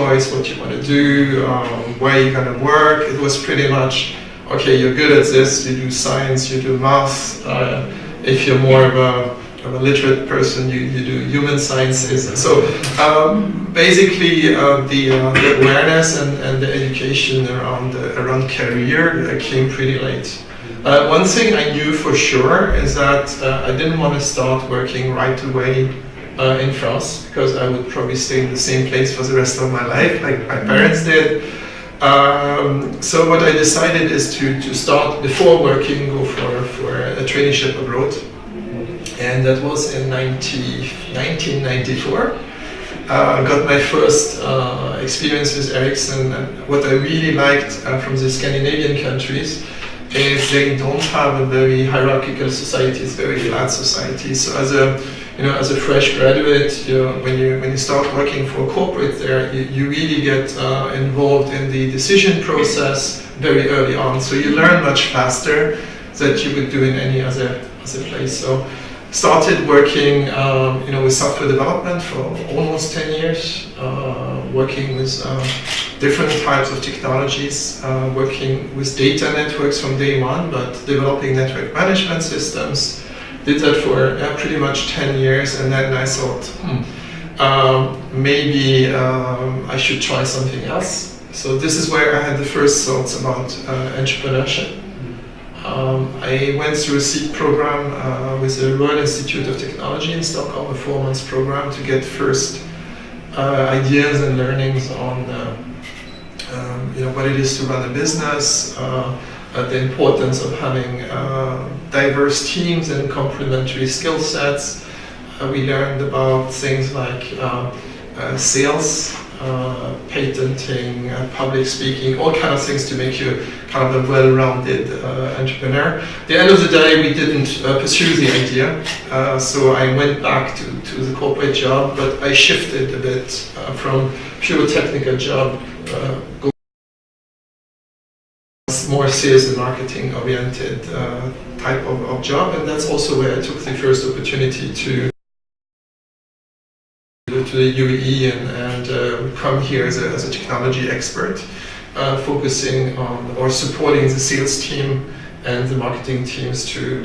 choice what you want to do, where you're going to work. It was pretty much, okay, you're good at this, you do science, you do math. If you're more of a literate person, you do human sciences. So basically the awareness and the education around career came pretty late. One thing I knew for sure is that I didn't want to start working right away in France, because I would probably stay in the same place for the rest of my life, like my parents did. So what I decided is to start before working, go for a traineeship abroad, and that was in 1994. Got my first experience with Ericsson, and what I really liked from the Scandinavian countries is they don't have a very hierarchical society. It's very flat society. So as a fresh graduate, when you start working for a corporate there, you really get involved in the decision process very early on. So you learn much faster than you would do in any other place. So started working with software development for almost 10 years, working with different types of technologies, working with data networks from day one, but developing network management systems. Did that for pretty much 10 years, and then I thought, maybe I should try something else. So this is where I had the first thoughts about entrepreneurship. I went through a seed program with the Royal Institute of Technology in Stockholm, a 4-month program to get first ideas and learnings on what it is to run a business, the importance of having diverse teams and complementary skill sets. We learned about things like sales, patenting, public speaking, all kind of things to make you kind of a well-rounded entrepreneur. At the end of the day, we didn't pursue the idea, so I went back to the corporate job, but I shifted a bit from pure technical job, more sales and marketing oriented type of job, and that's also where I took the first opportunity to the UAE and come here as a technology expert, focusing on or supporting the sales team and the marketing teams to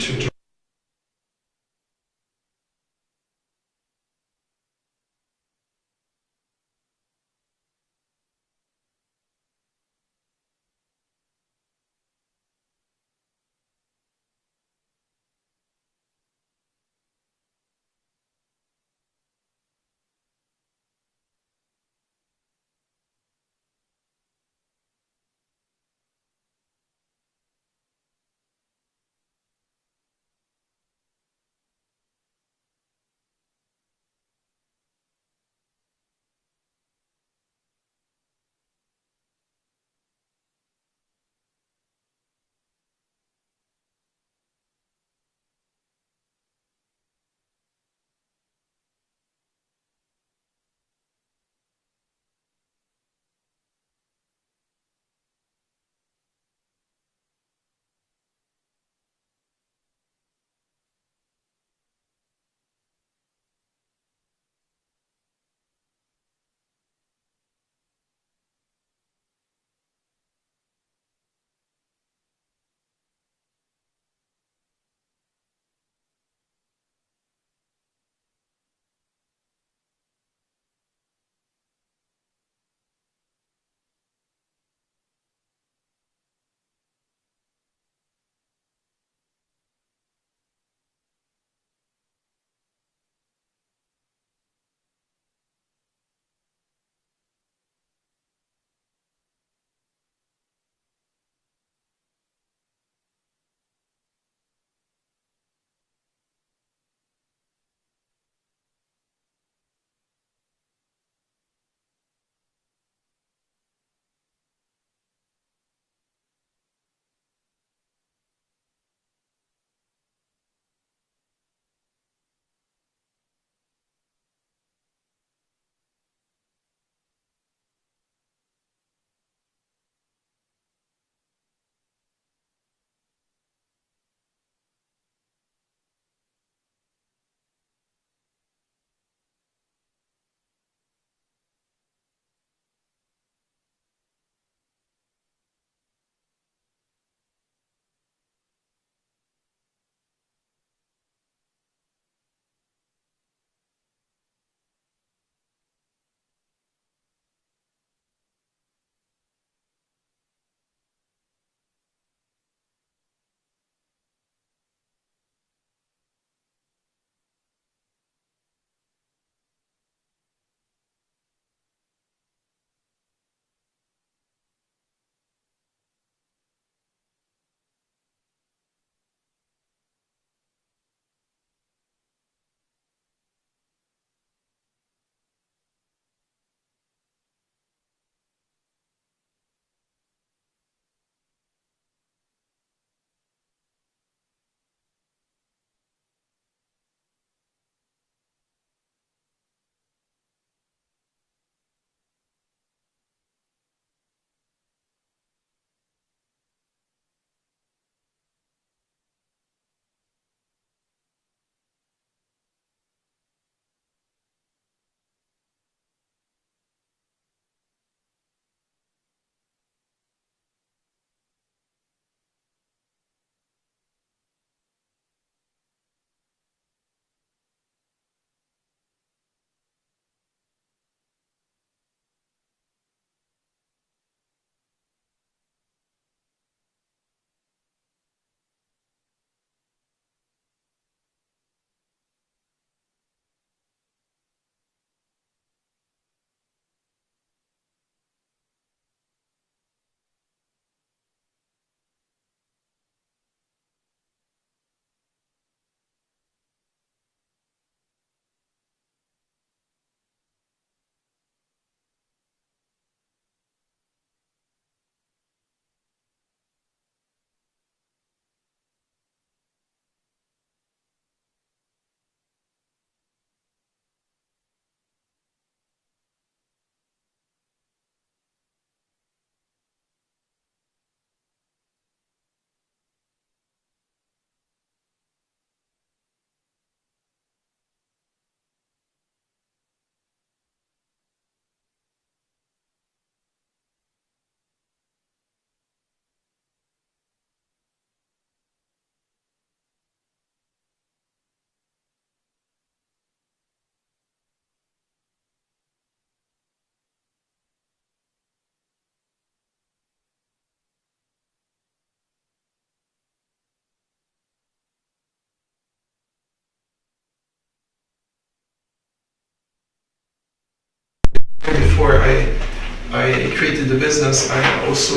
before I created the business, I also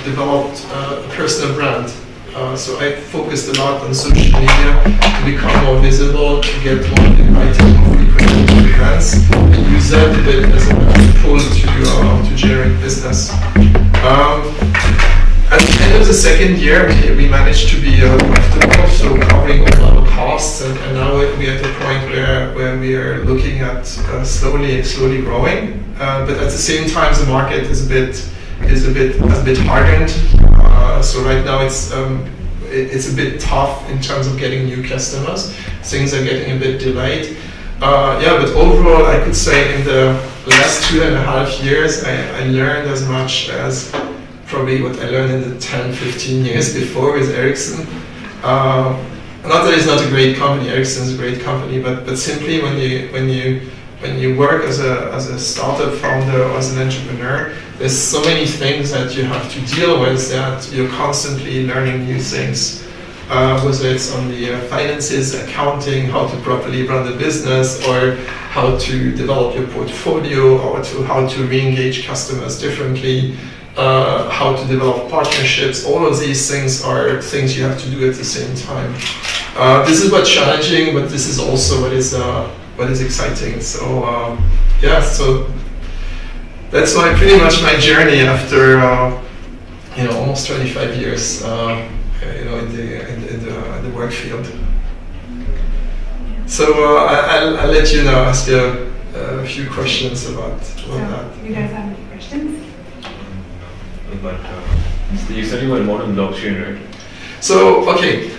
developed a personal brand. So I focused a lot on social media to become more visible, to get more invited more frequently to events, and use that a bit as a tool to generate business. At the end of the second year, we managed to be profitable, so covering all our costs, and now we're at a point where we are looking at slowly growing. But at the same time, the market is a bit hardened. So right now it's a bit tough in terms of getting new customers. Things are getting a bit delayed. But overall, I could say in the last 2.5 years, I learned as much as probably what I learned in the 10-15 years before with Ericsson. Not that it's not a great company, Ericsson is a great company, but simply when you work as a startup founder or as an entrepreneur, there's so many things that you have to deal with that you're constantly learning new things. Whether it's on the finances, accounting, how to properly run the business, or how to develop your portfolio, or how to re-engage customers differently, how to develop partnerships. All of these things are things you have to do at the same time. This is what's challenging, but this is also what is exciting. So so that's pretty much my journey after almost 25 years in the work field. So I'll let you now ask a few questions about that. Do you guys have any questions? But you said you were involved in blockchain, right? So okay.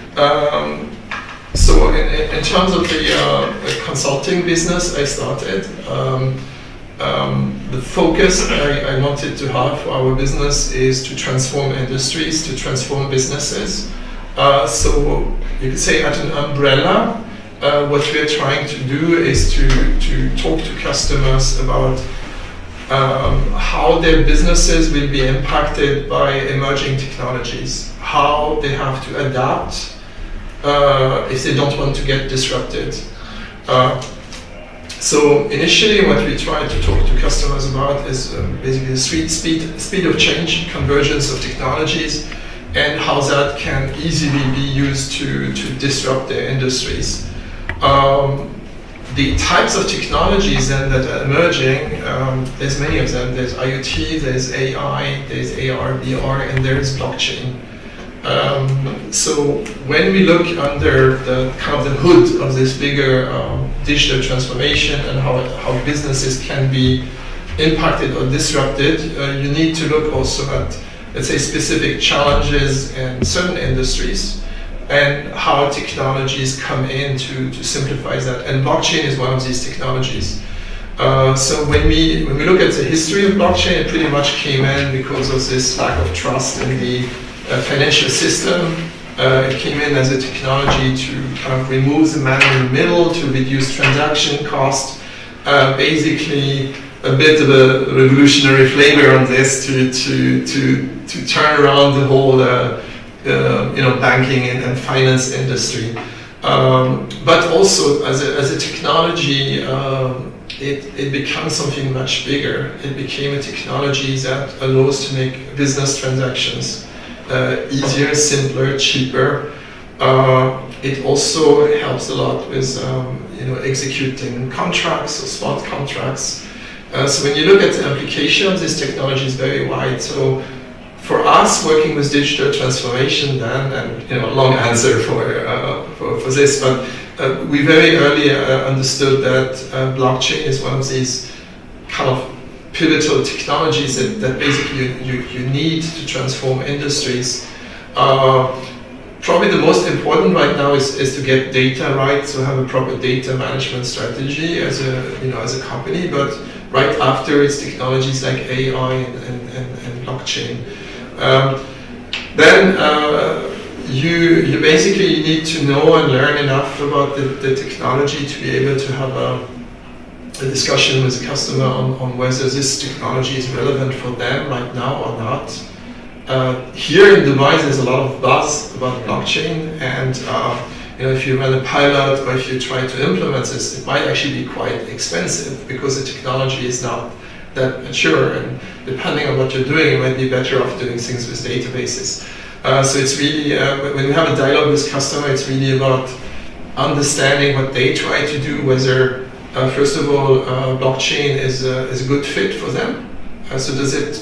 So in terms of the consulting business I started, the focus I wanted to have for our business is to transform industries, to transform businesses. So you could say at an umbrella, what we're trying to do is to talk to customers about how their businesses will be impacted by emerging technologies, how they have to adapt if they don't want to get disrupted. So initially what we try to talk to customers about is basically the speed of change, convergence of technologies, and how that can easily be used to disrupt their industries. The types of technologies then that are emerging, there's many of them. There's IoT, there's AI, there's AR, VR, and there's blockchain. So when we look under the kind of the hood of this bigger digital transformation and how businesses can be impacted or disrupted, you need to look also at, let's say, specific challenges in certain industries and how technologies come in to simplify that. And blockchain is one of these technologies. So when we look at the history of blockchain, it pretty much came in because of this lack of trust in the financial system. It came in as a technology to kind of remove the man in the middle, to reduce transaction cost. Basically, a bit of a revolutionary flavor on this to turn around the whole banking and finance industry. But also as a technology, it becomes something much bigger. It became a technology that allows to make business transactions easier, simpler, cheaper. It also helps a lot with executing contracts or smart contracts. So when you look at the application of this technology, is very wide. So for us, working with digital transformation, then, and long answer for this, but we very early understood that blockchain is one of these kind of pivotal technologies that basically you need to transform industries. Probably the most important right now is to get data right, so have a proper data management strategy as a company. But right after, it's technologies like AI and blockchain. Then you basically need to know and learn enough about the technology to be able to have a discussion with the customer on whether this technology is relevant for them right now or not. Here in Dubai, there's a lot of buzz about blockchain, and if you run a pilot or if you try to implement this, it might actually be quite expensive because the technology is not that mature, and depending on what you're doing, you might be better off doing things with databases. So it's really, when you have a dialogue with customer, it's really about understanding what they try to do, whether, first of all, blockchain is a good fit for them. So does it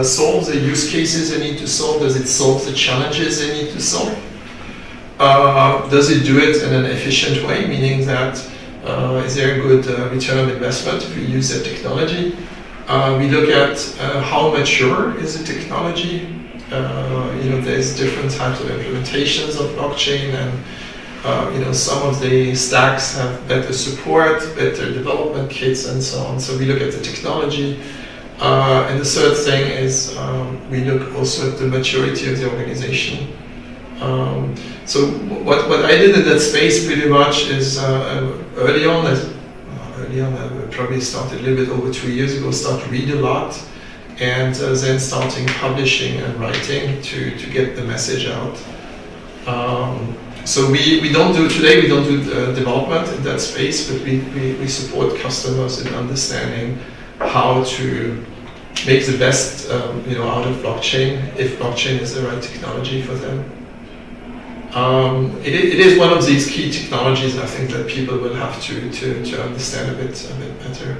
solve the use cases they need to solve? Does it solve the challenges they need to solve? Does it do it in an efficient way, meaning that is there a good return on investment if we use that technology? We look at how mature is the technology. There's different types of implementations of blockchain, and some of the stacks have better support, better development kits, and so on. So we look at the technology. And the third thing is we look also at the maturity of the organization. So what I did in that space pretty much is early on, I probably started a little bit over 2 years ago, start to read a lot, and then starting publishing and writing to get the message out. So we don't do development in that space, but we support customers in understanding how to make the best out of blockchain, if blockchain is the right technology for them. It is one of these key technologies, I think, that people will have to understand a bit better.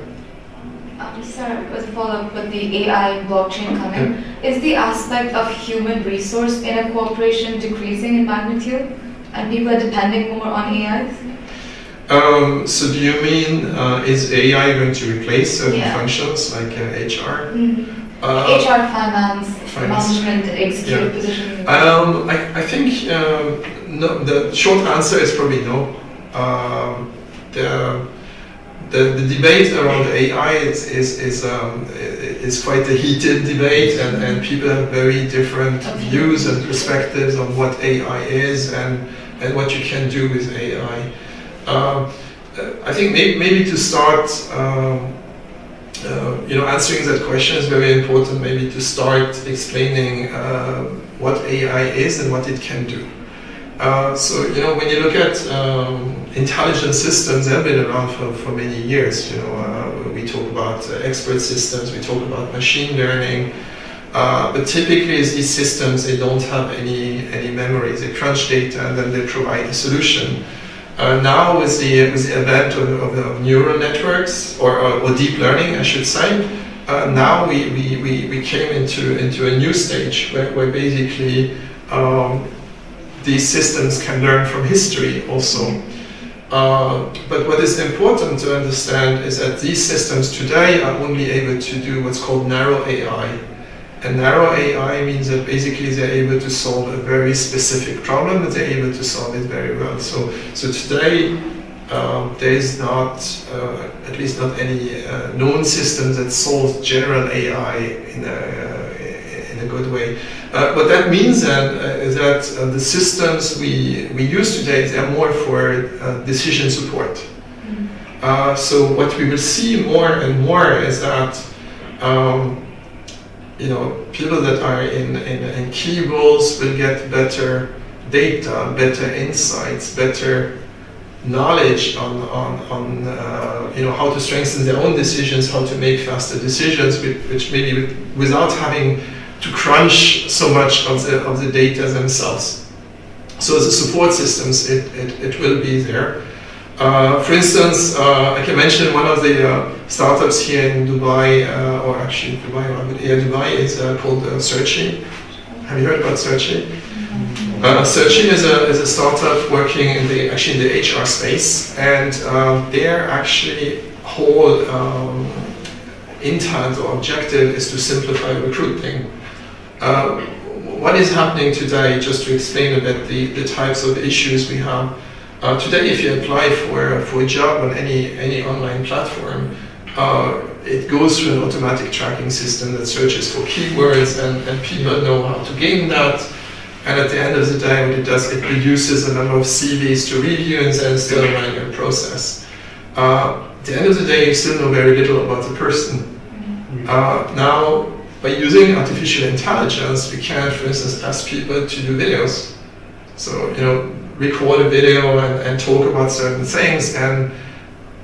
Sorry, with follow-up with the AI blockchain coming, is the aspect of human resource in a corporation decreasing in magnitude, and people are depending more on AIs? So do you mean, is AI going to replace certain functions like HR? HR, finance, management, executive positions? I think no, the short answer is probably no. The debate around AI is quite a heated debate, and people have very different views and perspectives on what AI is and what you can do with AI. I think maybe to start, answering that question is very important. Maybe to start explaining what AI is and what it can do. So when you look at intelligent systems, they've been around for many years. We talk about expert systems, we talk about machine learning, but typically these systems, they don't have any memory. They crunch data and then they provide a solution. Now with the advent of neural networks or deep learning, I should say, now we came into a new stage where basically these systems can learn from history also. But what is important to understand is that these systems today are only able to do what's called narrow AI. And narrow AI means that basically they're able to solve a very specific problem, but they're able to solve it very well. So today there is not, at least not any known system that solves general AI in a good way. What that means then is that the systems we use today, they're more for decision support. So what we will see more and more is that people that are in key roles will get better data, better insights, better knowledge on how to strengthen their own decisions, how to make faster decisions, which maybe without having to crunch so much of the data themselves. So the support systems, it will be there. For instance, I can mention one of the startups here in Dubai, Dubai is called Searching. Have you heard about Searching? Searching is a startup working in the HR space, and their actually whole intent or objective is to simplify recruiting. What is happening today, just to explain a bit the types of issues we have. Today, if you apply for a job on any online platform, it goes through an automatic tracking system that searches for keywords, and people know how to gain that. And at the end of the day, what it does, it reduces the number of CVs to review, and then still a manual process. At the end of the day, you still know very little about the person. Now, by using artificial intelligence, we can, for instance, ask people to do videos. So, record a video and talk about certain things, and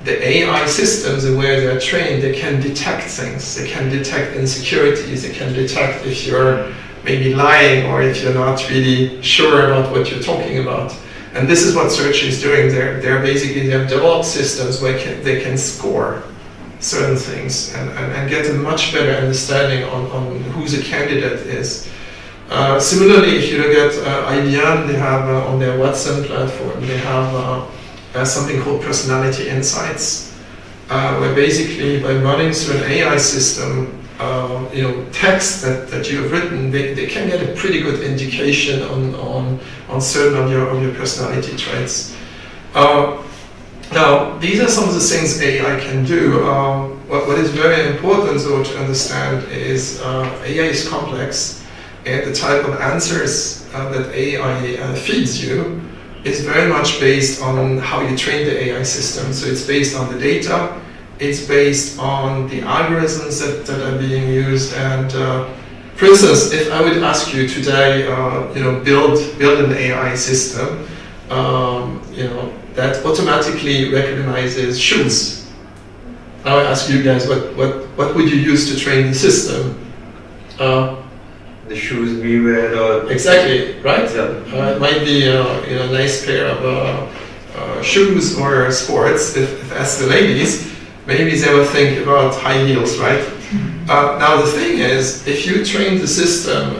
the AI systems, the way they're trained, they can detect things. They can detect insecurities. They can detect if you're maybe lying or if you're not really sure about what you're talking about. And this is what Search is doing. They're basically, they've developed systems where they can score certain things and get a much better understanding on who the candidate is. Similarly, if you look at IBM, they have on their Watson platform, they have something called Personality Insights, where basically by running through an AI system, text that you have written, they can get a pretty good indication on certain of your personality traits. Now, these are some of the things AI can do. What is very important though to understand is AI is complex, and the type of answers that AI feeds you is very much based on how you train the AI system. So it's based on the data, it's based on the algorithms that are being used. And for instance, if I would ask you today, build an AI system, that automatically recognizes shoes. Now I ask you guys, what would you use to train the system? The shoes we wear, or exactly, right? Yeah. It might be a nice pair of shoes or sports. If that's the ladies, maybe they will think about high heels, right? Now the thing is, if you train the system,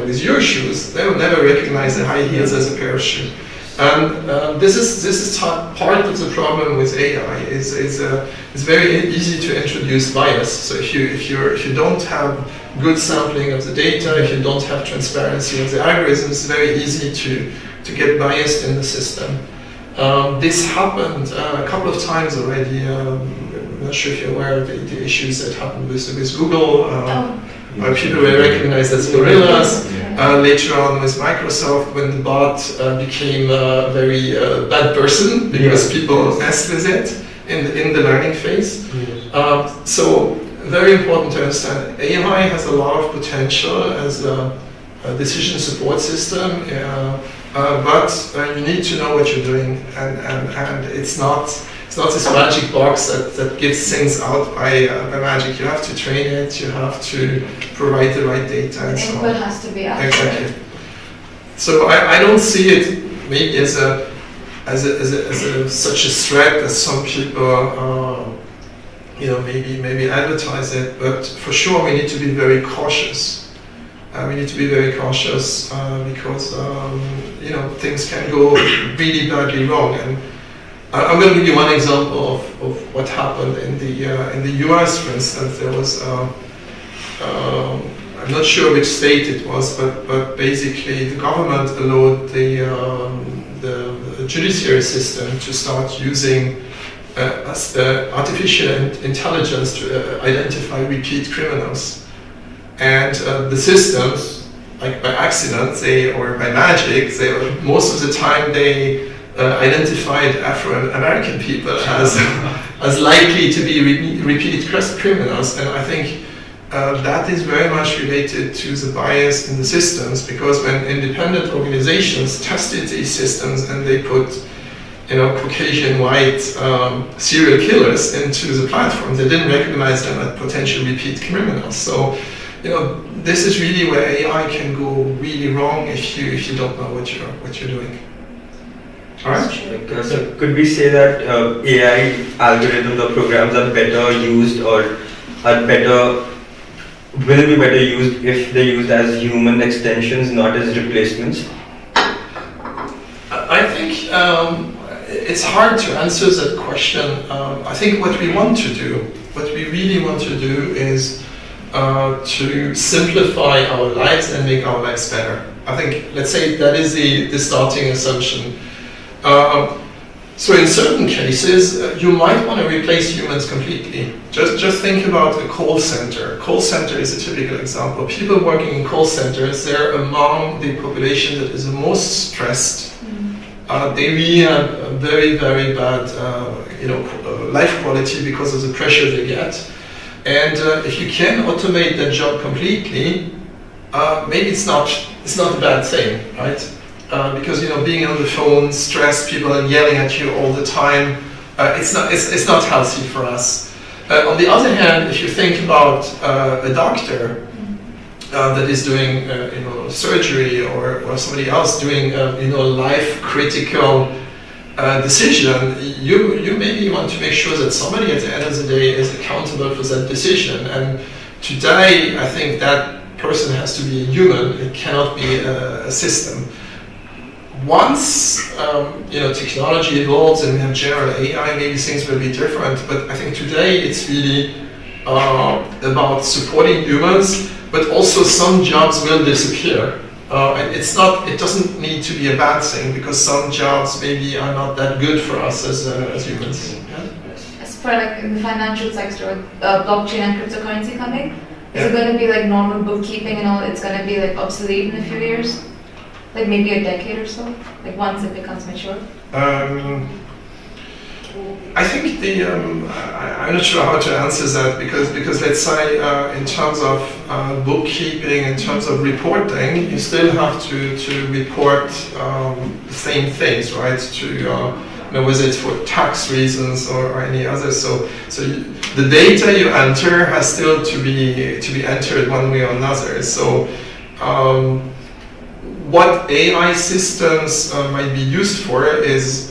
with your shoes, they will never recognize the high heels as a pair of shoes. And this is part of the problem with AI. It's very easy to introduce bias. So if you don't have good sampling of the data, if you don't have transparency of the algorithms, it's very easy to get biased in the system. This happened a couple of times already. I'm not sure if you're aware of the issues that happened with Google. People were recognized as gorillas. Later on with Microsoft, when the bot became a very bad person because people messed with it in the learning phase. So very important to understand, AI has a lot of potential as a decision support system, but you need to know what you're doing, and it's not this magic box that gives things out by magic. You have to train it, you have to provide the right data and so on. Input has to be accurate. Exactly. So I don't see it maybe as such a threat as some people maybe advertise it, but for sure we need to be very cautious. We need to be very cautious because things can go really badly wrong. And I'm going to give you one example of what happened in the US. For instance, there was I'm not sure which state it was, but basically the government allowed the judiciary system to start using artificial intelligence to identify repeat criminals. And the systems, like by accident, or by magic, most of the time they identified Afro-American people as likely to be repeat criminals. And I think that is very much related to the bias in the systems, because when independent organizations tested these systems and they put Caucasian white serial killers into the platform, they didn't recognize them as potential repeat criminals. So this is really where AI can go really wrong if you don't know what you're doing. All right. So could we say that AI algorithms or programs are better used, or will be better used if they're used as human extensions, not as replacements? I think it's hard to answer that question. I think what we really want to do is to simplify our lives and make our lives better. I think, let's say that is the starting assumption. So in certain cases, you might want to replace humans completely. Just think about a call center. Call center is a typical example. People working in call centers, they're among the population that is the most stressed. They really have a very, very bad life quality because of the pressure they get. And if you can automate that job completely, maybe it's not a bad thing, right? Because being on the phone, stressed, people are yelling at you all the time. it's not healthy for us. On the other hand, if you think about a doctor that is doing surgery, or somebody else doing life critical decision, you maybe want to make sure that somebody at the end of the day is accountable for that decision. And today, I think that person has to be a human. It cannot be a system. Once technology evolves and we have general AI, maybe things will be different. But I think today it's really about supporting humans, but also some jobs will disappear. And it doesn't need to be a bad thing, because some jobs maybe are not that good for us as humans. Yeah? As for like in the financial sector, blockchain and cryptocurrency coming, is it Yeah. going to be like normal bookkeeping and all? It's going to be like obsolete in a few years, like maybe a decade or so, like once it becomes mature. I think I'm not sure how to answer that, because let's say in terms of bookkeeping, in terms of reporting, you still have to report the same things, right? Whether it's for tax reasons or any other. So the data you enter has still to be entered one way or another. So what AI systems might be used for is,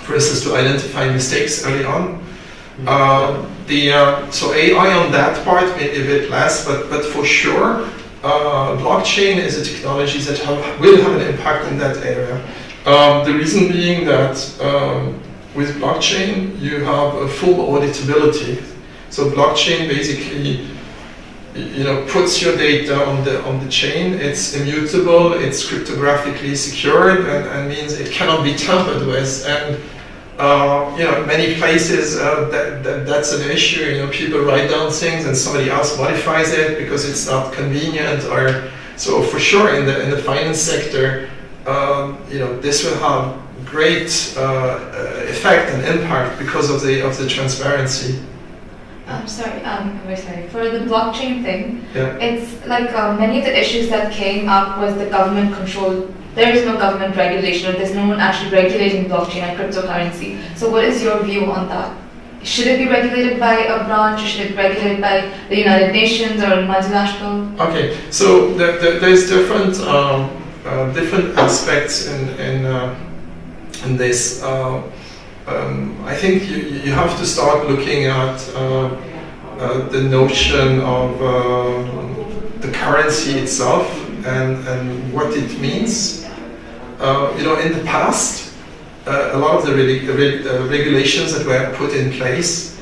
for instance, to identify mistakes early on. So AI on that part may be a bit less, but for sure, blockchain is a technology that will have an impact in that area. The reason being that with blockchain you have a full auditability. So blockchain basically puts your data on the chain. It's immutable, it's cryptographically secured, and means it cannot be tampered with. And many places that's an issue. People write down things and somebody else modifies it because it's not convenient. Or so for sure in the finance sector, this will have great effect and impact because of the transparency. I'm very sorry. For the blockchain thing, Yeah. it's like many of the issues that came up was the government control. There is no government regulation, or there's no one actually regulating blockchain and cryptocurrency. So what is your view on that? Should it be regulated by a branch, or should it be regulated by the United Nations or a multinational? Okay, so there's different aspects in this. I think you have to start looking at the notion of the currency itself and what it means. In the past, a lot of the regulations that were put in place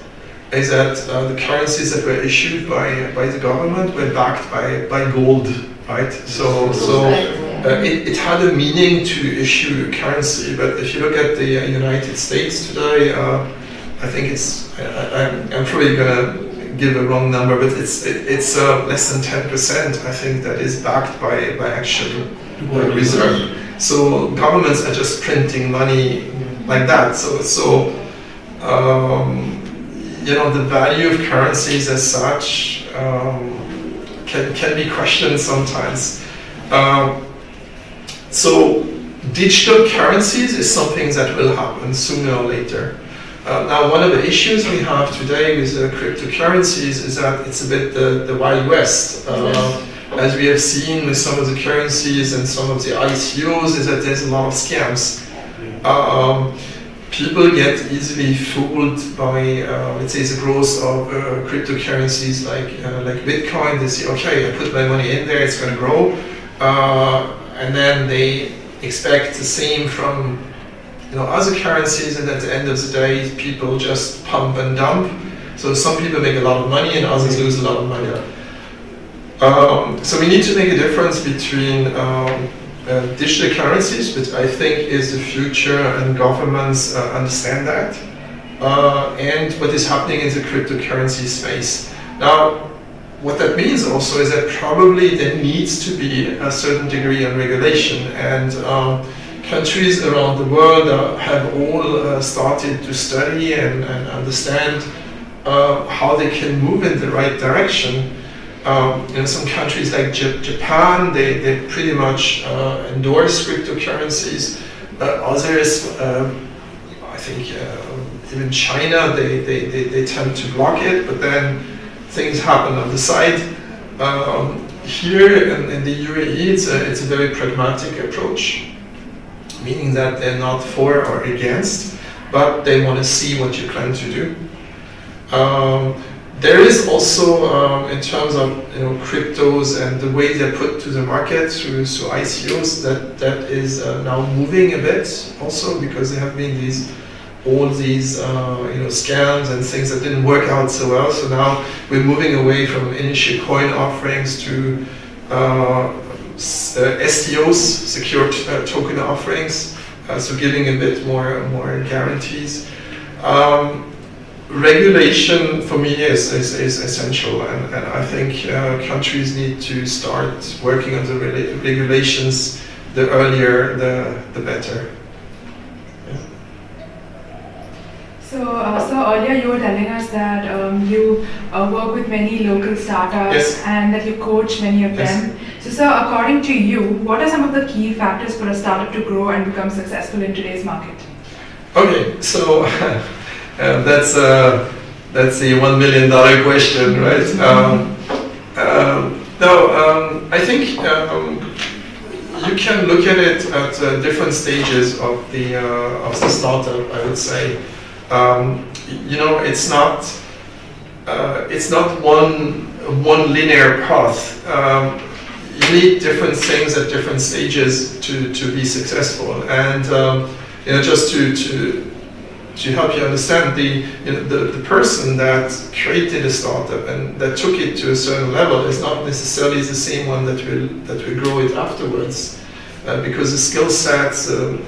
is that the currencies that were issued by the government were backed by gold, right? So it had a meaning to issue currency, but if you look at the United States today, I think I'm probably gonna give a wrong number, but it's less than 10%. I think that is backed by actual reserve. So governments are just printing money like that. So the value of currencies as such can be questioned sometimes. So digital currencies is something that will happen sooner or later. Now, one of the issues we have today with cryptocurrencies is that it's a bit the Wild West. As we have seen with some of the currencies and some of the ICOs, is that there's a lot of scams. People get easily fooled by, let's say, the growth of cryptocurrencies like Bitcoin. They say, okay, I put my money in there, it's going to grow. And then they expect the same from other currencies, and at the end of the day, people just pump and dump. So some people make a lot of money and others lose a lot of money. So we need to make a difference between digital currencies, which I think is the future, and governments understand that, and what is happening in the cryptocurrency space. Now, what that means also is that probably there needs to be a certain degree of regulation, and countries around the world have all started to study and understand how they can move in the right direction. Some countries like Japan, they pretty much endorse cryptocurrencies. Others, I think even China, they tend to block it, but then things happen on the side. Here in the UAE, it's a very pragmatic approach, meaning that they're not for or against, but they want to see what you plan to do. There is also, in terms of cryptos and the way they're put to the market through ICOs, that is now moving a bit also, because there have been all these scams and things that didn't work out so well. So now we're moving away from initial coin offerings to STOs, secured token offerings, so giving a bit more guarantees. Regulation for me is essential, and I think countries need to start working on the regulations. The earlier, the better. So earlier you were telling us that you work with many local startups, yes, and that you coach many of yes, them. So sir, according to you, what are some of the key factors for a startup to grow and become successful in today's market? Okay, so that's a $1 million question, right? I think you can look at it at different stages of the startup. I would say, it's not one linear path. You need different things at different stages to be successful, and just to help you understand, the person that created a startup and that took it to a certain level is not necessarily the same one that will grow it afterwards, because the skill sets, the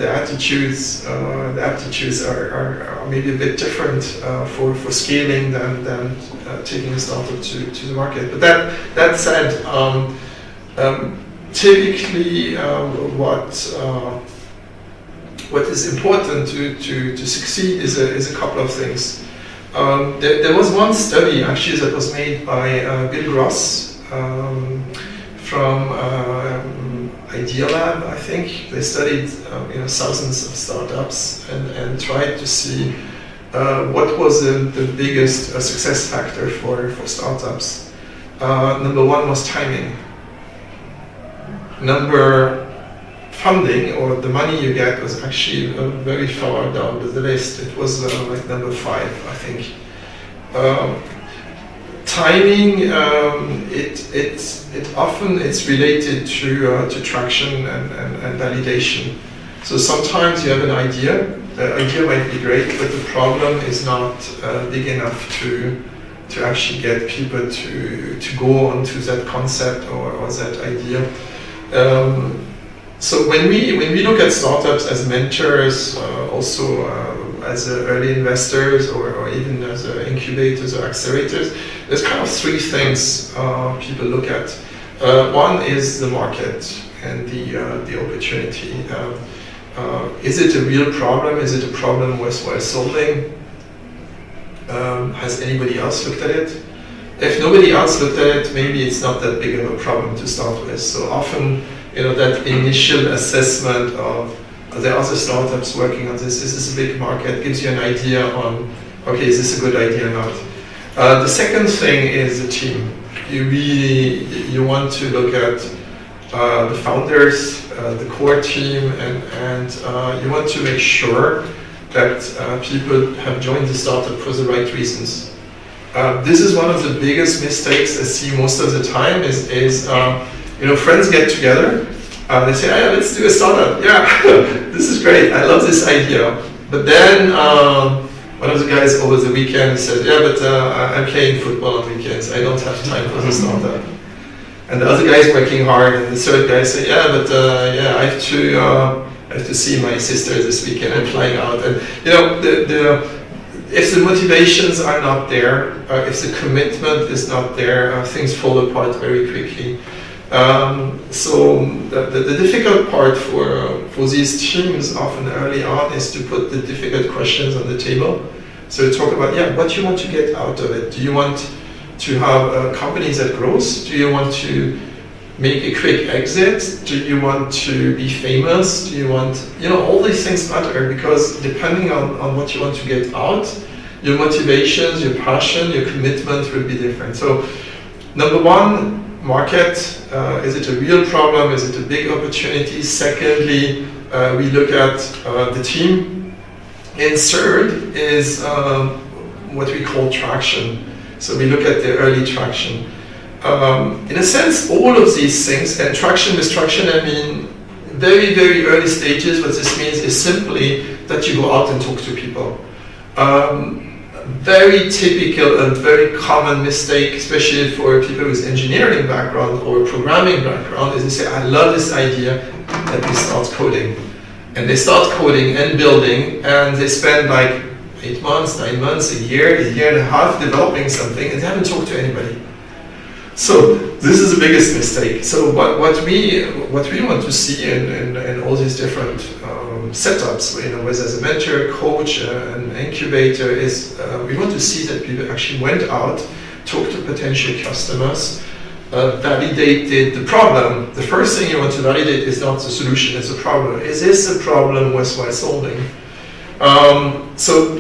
attitudes, the aptitudes are maybe a bit different for scaling than taking a startup to the market. But that said, typically what is important to succeed is a couple of things. There was one study actually that was made by Bill Gross from Idealab, I think. They studied thousands of startups and tried to see what was the biggest success factor for startups. Number one was timing. Funding, or the money you get, was actually very far down the list. It was like number 5, I think. Timing, it's related to traction and validation. So sometimes you have an idea. The idea might be great, but the problem is not big enough to actually get people to go onto that concept or that idea. So when we look at startups as mentors, also as early investors, or even as incubators or accelerators, there's kind of 3 things people look at. One is the market and the opportunity. Is it a real problem? Is it a problem worthwhile solving? Has anybody else looked at it? If nobody else looked at it, maybe it's not that big of a problem to start with. So often, that initial assessment of, are there other startups working on this? Is this a big market? Gives you an idea on, okay, is this a good idea or not? The second thing is the team. You want to look at the founders, the core team, and you want to make sure that people have joined the startup for the right reasons. This is one of the biggest mistakes I see most of the time is friends get together, they say, hey, let's do a startup. Yeah, this is great, I love this idea. But then one of the guys over the weekend said, yeah, but I'm playing football on weekends, I don't have time for the startup. And the other guy is working hard, and the third guy said, yeah, but I have to see my sister this weekend, I'm flying out. And if the motivations are not there, if the commitment is not there, things fall apart very quickly. So the difficult part for these teams often early on is to put the difficult questions on the table. So talk about, what do you want to get out of it? Do you want to have a company that grows? Do you want to make a quick exit? Do you want to be famous? Do you want, all these things matter, because depending on what you want to get out, your motivations, your passion, your commitment will be different. So, number one, market, is it a real problem? Is it a big opportunity? Secondly, we look at the team. And third is what we call traction. So we look at the early traction. In a sense, all of these things, and traction with traction, I mean very, very early stages. What this means is simply that you go out and talk to people. Very typical and very common mistake, especially for people with engineering background or programming background, is they say, I love this idea, and they start coding. And they start coding and building, and they spend like 8 months, 9 months, a year and a half developing something, and they haven't talked to anybody. So this is the biggest mistake. So what we want to see in all these different setups, whether as a mentor, coach, an incubator, is we want to see that people actually went out, talked to potential customers, validated the problem. The first thing you want to validate is not the solution, it's the problem. Is this a problem worthwhile solving? So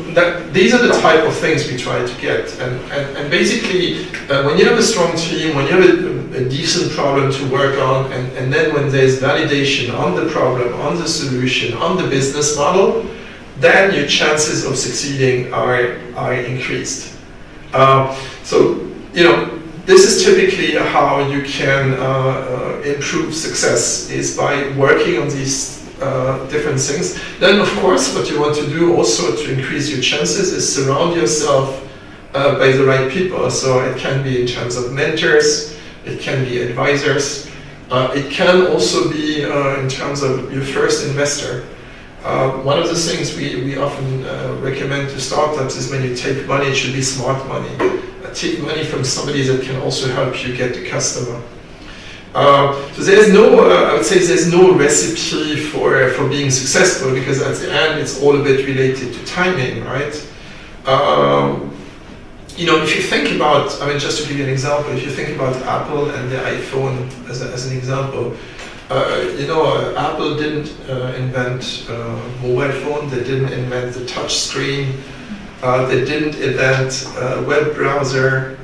these are the type of things we try to get. And basically, when you have a strong team, when you have a decent problem to work on, and then when there's validation on the problem, on the solution, on the business model, then your chances of succeeding are increased. This is typically how you can improve success, is by working on these different things. Then, of course, what you want to do also to increase your chances is surround yourself by the right people. So it can be in terms of mentors, it can be advisors, it can also be in terms of your first investor. One of the things we often recommend to startups is when you take money, it should be smart money. Take money from somebody that can also help you get the customer. So there's I would say there's no recipe for being successful, because at the end it's all a bit related to timing, right? If you think about, just to give you an example, if you think about Apple and the iPhone as an example, Apple didn't invent mobile phone, they didn't invent the touch screen, they didn't invent a web browser,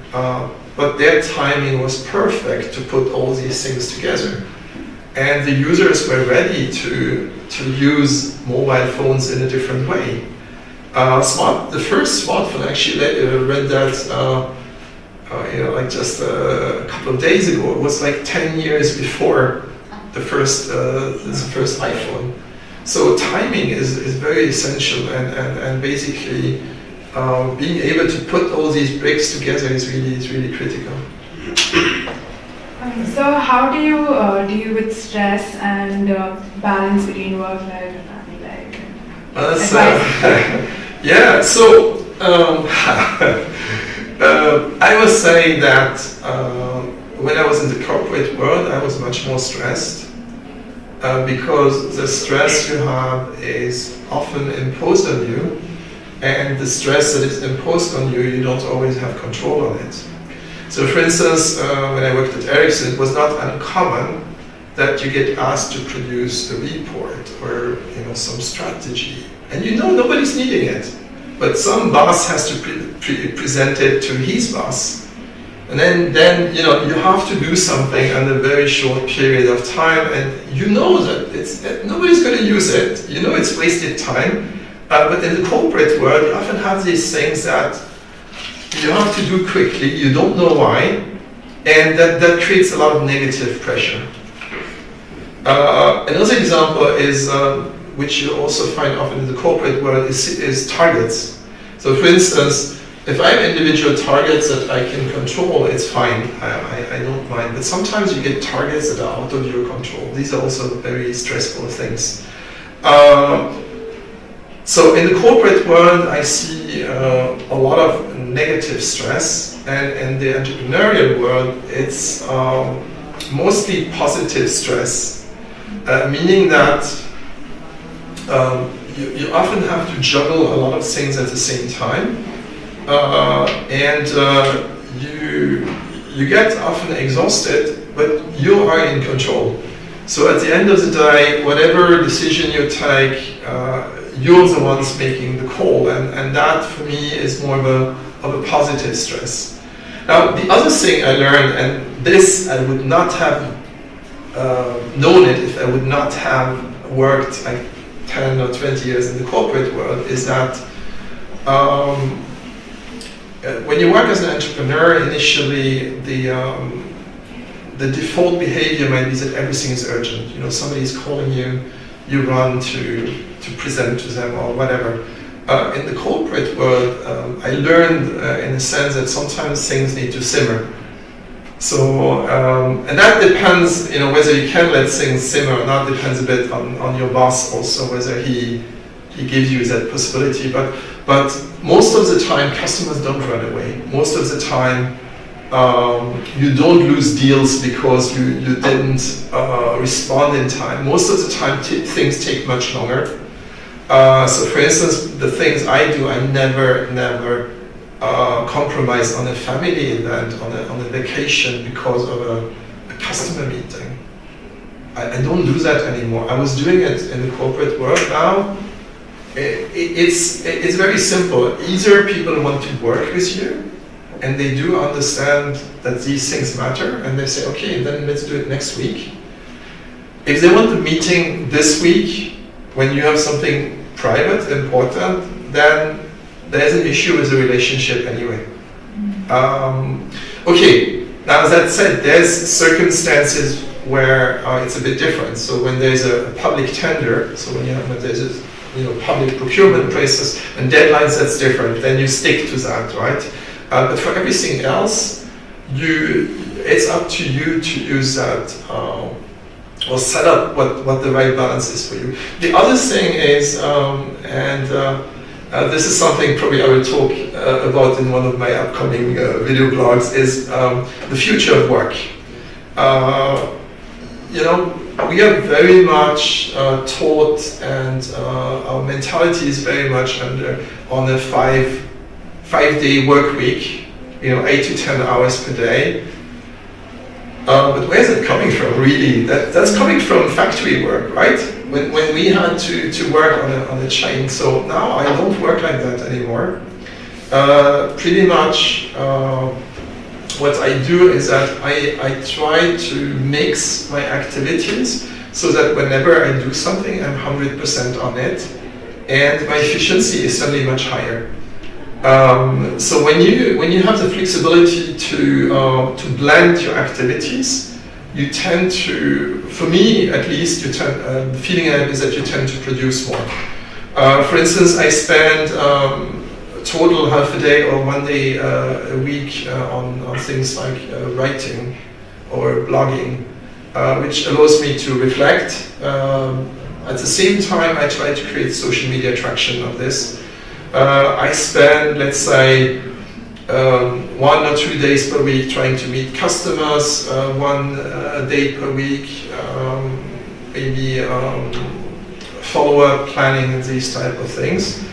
but their timing was perfect to put all these things together. And the users were ready to use mobile phones in a different way. The first smartphone actually read that just a couple of days ago. It was like 10 years before the first iPhone. So timing is very essential, and basically being able to put all these bricks together is really critical. So how do you deal with stress and balance between work life and family life? Yeah, so I was saying that when I was in the corporate world, I was much more stressed because the stress you have is often imposed on you, and the stress that is imposed on you, you don't always have control on it. So for instance, when I worked at Ericsson, it was not uncommon that you get asked to produce a report or some strategy, and nobody's needing it, but some boss has to present it to his boss, and then you have to do something in a very short period of time, and that nobody's going to use it. It's wasted time. But in the corporate world, you often have these things that you have to do quickly, you don't know why, and that creates a lot of negative pressure. Another example is, which you also find often in the corporate world, is targets. So for instance, if I have individual targets that I can control, it's fine, I don't mind. But sometimes you get targets that are out of your control. These are also very stressful things. So in the corporate world, I see a lot of negative stress, and in the entrepreneurial world, it's mostly positive stress, meaning that you often have to juggle a lot of things at the same time, and you get often exhausted but you are in control. So at the end of the day, whatever decision you take, you're the ones making the call, and that for me is more of a positive stress. Now, the other thing I learned, and this I would not have known it if I would not have worked like 10 or 20 years in the corporate world, is that when you work as an entrepreneur, initially the default behavior might be that everything is urgent. You know, somebody is calling you, you run to present to them or whatever. In the corporate world, I learned in a sense that sometimes things need to simmer. So, and that depends, you know, whether you can let things simmer or not, depends a bit on your boss also, whether he gives you that possibility. But most of the time, customers don't run away. Most of the time, you don't lose deals because you didn't respond in time. Most of the time, things take much longer. So for instance, the things I do, I never compromise on a family event, on a vacation because of a customer meeting. I don't do that anymore. I was doing it in the corporate world. Now it's very simple. Either people want to work with you and they do understand that these things matter, and they say, okay, then let's do it next week. If they want the meeting this week, when you have something private, important, then there's an issue with the relationship anyway. Okay, now that said, there's circumstances where it's a bit different. So when there's a public tender, so when there's a public procurement process and deadlines, that's different. Then you stick to that, right? But for everything else, it's up to you to use that or set up what the right balance is for you. The other thing is, this is something probably I will talk about in one of my upcoming video blogs, is the future of work. We are very much taught, and our mentality is very much on a five-day work week, 8 to 10 hours per day. But where's it coming from, really? That's coming from factory work, right? When we had to work on a chain. So now I don't work like that anymore. Pretty much what I do is that I try to mix my activities so that whenever I do something, I'm 100% on it, and my efficiency is suddenly much higher. So when you have the flexibility to blend your activities, you tend to, for me at least, the feeling I have is that you tend to produce more. For instance, I spend total half a day or 1 day a week on things like writing or blogging, which allows me to reflect. At the same time, I try to create social media traction of this. I spend, let's say, 1 or 2 days per week trying to meet customers, 1 day per week, maybe follow-up planning and these type of things.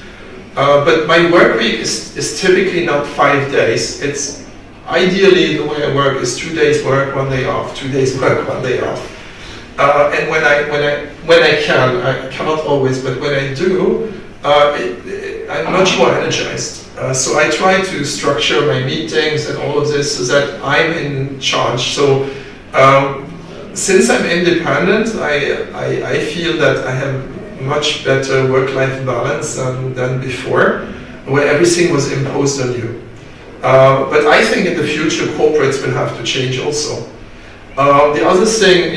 But my work week is typically not 5 days. It's ideally, the way I work is 2 days work, 1 day off, 2 days work, 1 day off. And when I can, I cannot always, but when I do, I'm much more energized. So I try to structure my meetings and all of this so that I'm in charge. So since I'm independent, I feel that I have much better work-life balance than before, where everything was imposed on you. But I think in the future, corporates will have to change also. The other thing,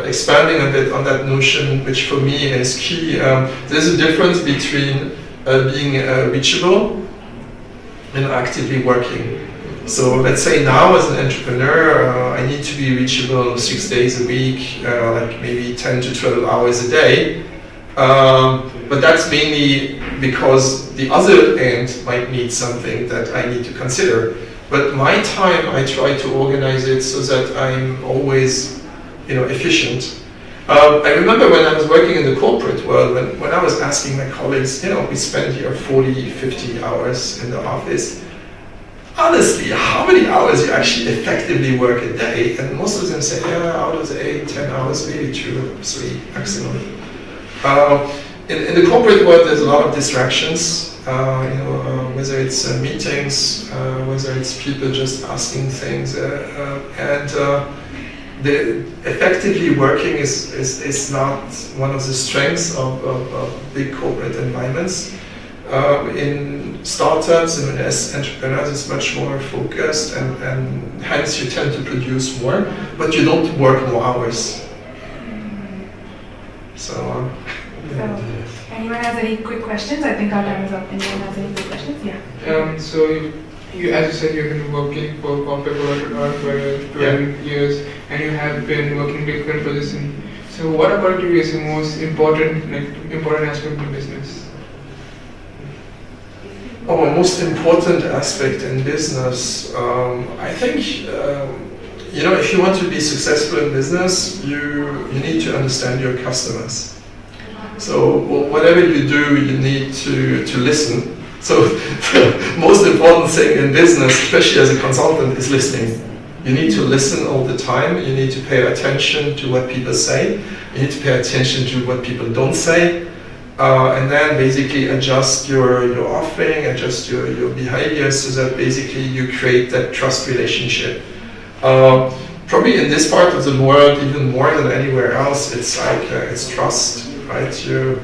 expanding a bit on that notion, which for me is key, there's a difference between being reachable and actively working. So let's say now as an entrepreneur, I need to be reachable 6 days a week, like maybe 10 to 12 hours a day. But that's mainly because the other end might need something that I need to consider. But my time, I try to organize it so that I'm always, efficient. I remember when I was working in the corporate world, when I was asking my colleagues, we spend here 40, 50 hours in the office, honestly, how many hours you actually effectively work a day? And most of them say, yeah, out of the 8, 10 hours, maybe 2, 3 maximum. In the corporate world, there's a lot of distractions. Whether it's meetings, whether it's people just asking things, and the effectively working is not one of the strengths of big corporate environments. In startups and as entrepreneurs, it's much more focused, and hence you tend to produce more, but you don't work more hours. So, Anyone has any quick questions? I think our time is up. Anyone has any quick questions? Yeah. So you, as you said, you've been working for corporate for 12 years, and you have been working different positions. So what about you is the most important aspect of business? Most important aspect in business, I think, if you want to be successful in business, you need to understand your customers. So whatever you do, you need to listen. So the most important thing in business, especially as a consultant, is listening. You need to listen all the time. You need to pay attention to what people say. You need to pay attention to what people don't say. And then basically adjust your offering, adjust your behavior so that basically you create that trust relationship. Probably in this part of the world, even more than anywhere else, it's like it's trust, right? Here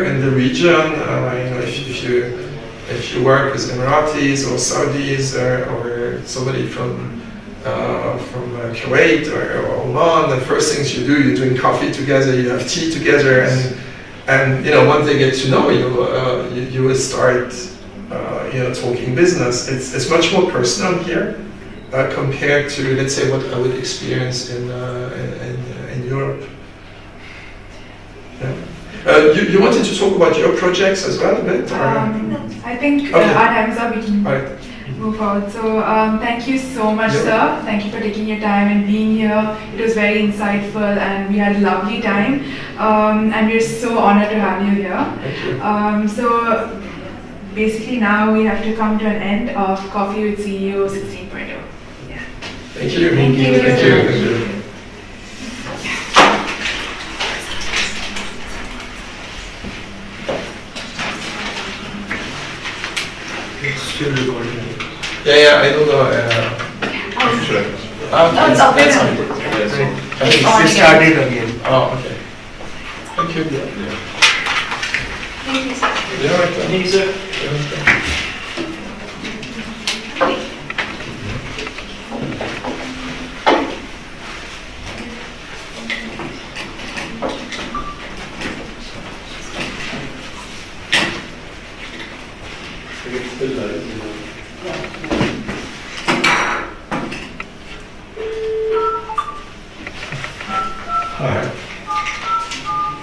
in the region, if you work with Emiratis or Saudis or somebody from Kuwait or Oman, the first things you do, you're doing coffee together, you have tea together, and once they get to know you, you will start talking business. It's much more personal here compared to, let's say, what I would experience in Europe. Yeah. You wanted to talk about your projects as well a bit? I think Okay. our time is up. We can Right. move forward. So thank you so much, Yeah. sir. Thank you for taking your time and being here. It was very insightful, and we had a lovely time. And we're so honored to have you here. Thank you. So basically now we have to come to an end of Coffee with CEO 16.0. Yeah. Thank you. Thank you. Thank you. Thank you. It's still recording. Yeah, I don't know. Sure. it's up That's now. on. Yes. It's on It again. started again. Oh, okay. Thank you. Thank you, sir. You're welcome. You're welcome.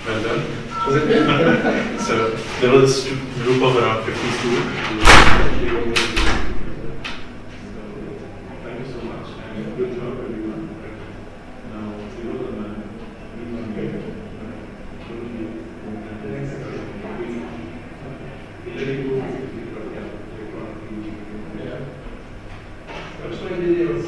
Well done. Was it me? So there was a group of around 50 students. Thank you so much and good job everyone. Now, Yeah. I'm showing videos.